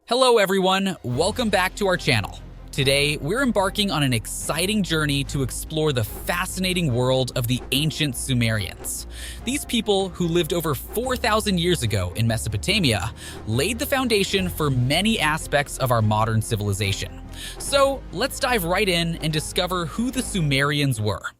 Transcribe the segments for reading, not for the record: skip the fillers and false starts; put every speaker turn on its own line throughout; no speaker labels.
Hello everyone, welcome back to our channel. Today, we're embarking on an exciting journey to explore the fascinating world of the ancient Sumerians. These people, who lived over 4,000 years ago in Mesopotamia, laid the foundation for many aspects of our modern civilization. So, let's dive right in and discover who the Sumerians were.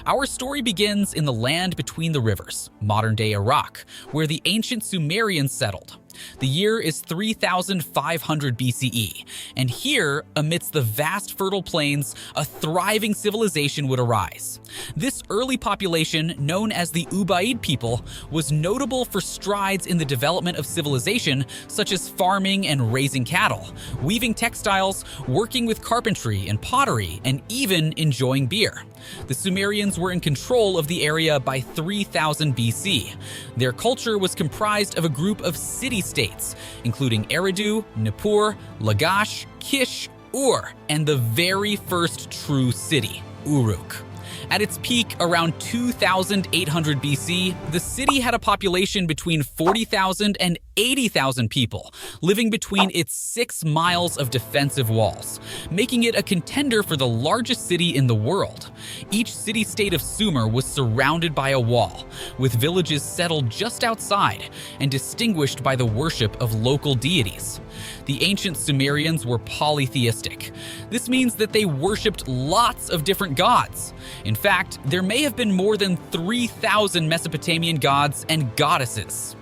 Our story begins in the land between the rivers, modern-day Iraq, where the ancient Sumerians settled. The year is 3,500 BCE, and here, amidst the vast fertile plains, a thriving civilization would arise. This early population, known as the Ubaid people, was notable for strides in the development of civilization, such as farming and raising cattle, weaving textiles, working with carpentry and pottery, and even enjoying beer. The Sumerians were in control of the area by 3000 BC. Their culture was comprised of a group of city-states, including Eridu, Nippur, Lagash, Kish, Ur, and the very first true city, Uruk. At its peak, around 2,800 BC, the city had a population between 40,000 and 80,000 people, living between its 6 miles of defensive walls, making it a contender for the largest city in the world. Each city-state of Sumer was surrounded by a wall, with villages settled just outside and distinguished by the worship of local deities. The ancient Sumerians were polytheistic. This means that they worshipped lots of different gods. In fact, there may have been more than 3,000 Mesopotamian gods and goddesses.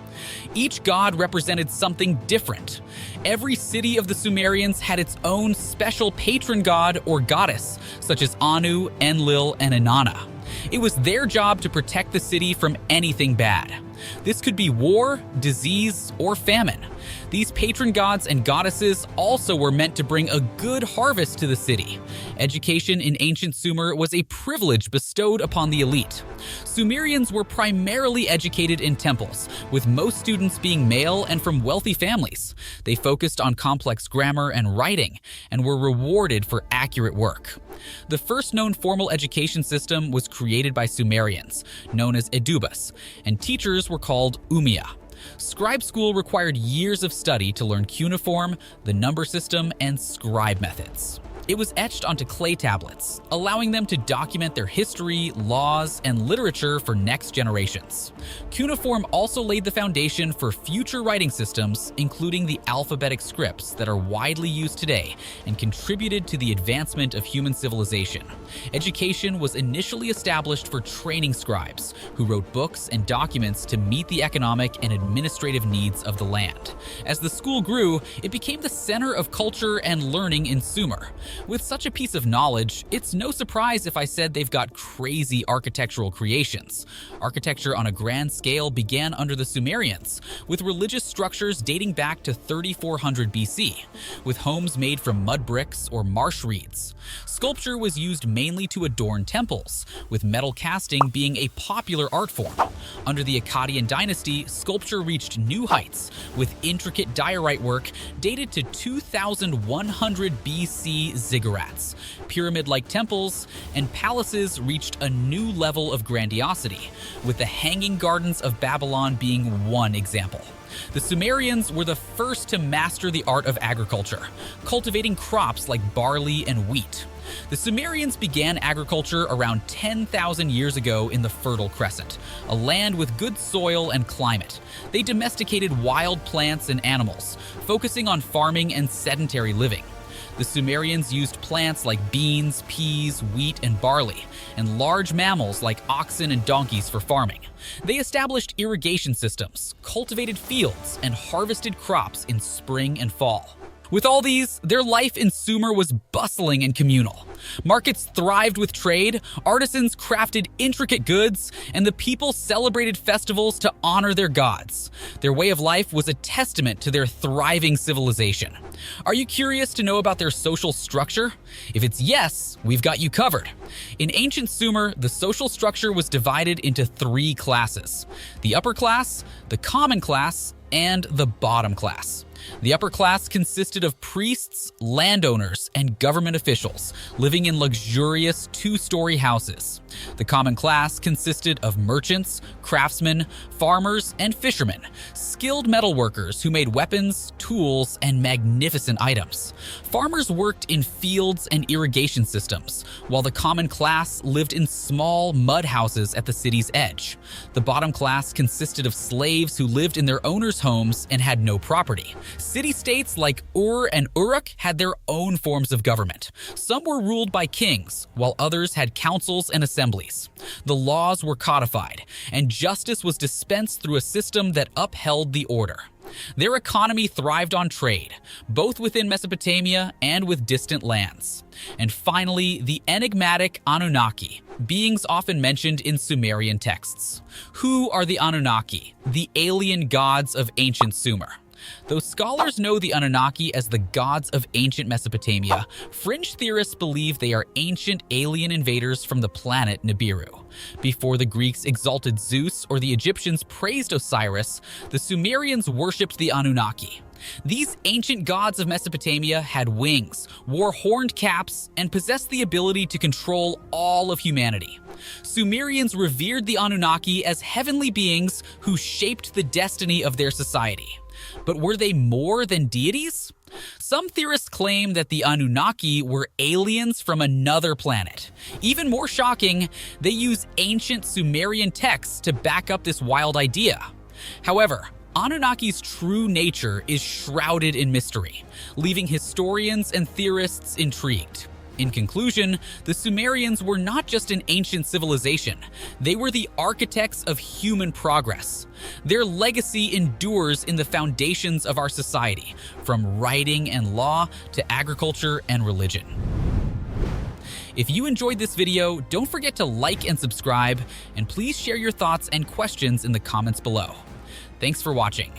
Each god represented something different. Every city of the Sumerians had its own special patron god or goddess, such as Anu, Enlil, and Inanna. It was their job to protect the city from anything bad. This could be war, disease, or famine. These patron gods and goddesses also were meant to bring a good harvest to the city. Education in ancient Sumer was a privilege bestowed upon the elite. Sumerians were primarily educated in temples, with most students being male and from wealthy families. They focused on complex grammar and writing, and were rewarded for accurate work. The first known formal education system was created by Sumerians, known as Edubas, and teachers were called Umiya. Scribe school required years of study to learn cuneiform, the number system, and scribe methods. It was etched onto clay tablets, allowing them to document their history, laws, and literature for next generations. Cuneiform also laid the foundation for future writing systems, including the alphabetic scripts that are widely used today and contributed to the advancement of human civilization. Education was initially established for training scribes, who wrote books and documents to meet the economic and administrative needs of the land. As the school grew, it became the center of culture and learning in Sumer. With such a piece of knowledge, it's no surprise if I said they've got crazy architectural creations. Architecture on a grand scale began under the Sumerians, with religious structures dating back to 3400 BC, with homes made from mud bricks or marsh reeds. Sculpture was used mainly to adorn temples, with metal casting being a popular art form. Under the Akkadian dynasty, sculpture reached new heights, with intricate diorite work dated to 2100 BC ziggurats. Pyramid-like temples and palaces reached a new level of grandiosity, with the Hanging Gardens of Babylon being one example. The Sumerians were the first to master the art of agriculture, cultivating crops like barley and wheat. The Sumerians began agriculture around 10,000 years ago in the Fertile Crescent, a land with good soil and climate. They domesticated wild plants and animals, focusing on farming and sedentary living. The Sumerians used plants like beans, peas, wheat, and barley, and large mammals like oxen and donkeys for farming. They established irrigation systems, cultivated fields, and harvested crops in spring and fall. With all these, their life in Sumer was bustling and communal. Markets thrived with trade, artisans crafted intricate goods, and the people celebrated festivals to honor their gods. Their way of life was a testament to their thriving civilization. Are you curious to know about their social structure? If it's yes, we've got you covered. In ancient Sumer, the social structure was divided into 3 classes: the upper class, the common class, and the bottom class. The upper class consisted of priests, landowners, and government officials living living in luxurious two-story houses. The common class consisted of merchants, craftsmen, farmers, and fishermen, skilled metalworkers who made weapons, tools, and magnificent items. Farmers worked in fields and irrigation systems, while the common class lived in small mud houses at the city's edge. The bottom class consisted of slaves who lived in their owners' homes and had no property. City-states like Ur and Uruk had their own forms of government. Some were ruled by kings, while others had councils and assemblies. The laws were codified, and justice was dispensed through a system that upheld the order. Their economy thrived on trade, both within Mesopotamia and with distant lands. And finally, the enigmatic Anunnaki, beings often mentioned in Sumerian texts. Who are the Anunnaki, the alien gods of ancient Sumer? Though scholars know the Anunnaki as the gods of ancient Mesopotamia, fringe theorists believe they are ancient alien invaders from the planet Nibiru. Before the Greeks exalted Zeus or the Egyptians praised Osiris, the Sumerians worshipped the Anunnaki. These ancient gods of Mesopotamia had wings, wore horned caps, and possessed the ability to control all of humanity. Sumerians revered the Anunnaki as heavenly beings who shaped the destiny of their society. But were they more than deities? Some theorists claim that the Anunnaki were aliens from another planet. Even more shocking, they use ancient Sumerian texts to back up this wild idea. However, Anunnaki's true nature is shrouded in mystery, leaving historians and theorists intrigued. In conclusion, the Sumerians were not just an ancient civilization, they were the architects of human progress. Their legacy endures in the foundations of our society, from writing and law to agriculture and religion. If you enjoyed this video, don't forget to like and subscribe, and please share your thoughts and questions in the comments below. Thanks for watching.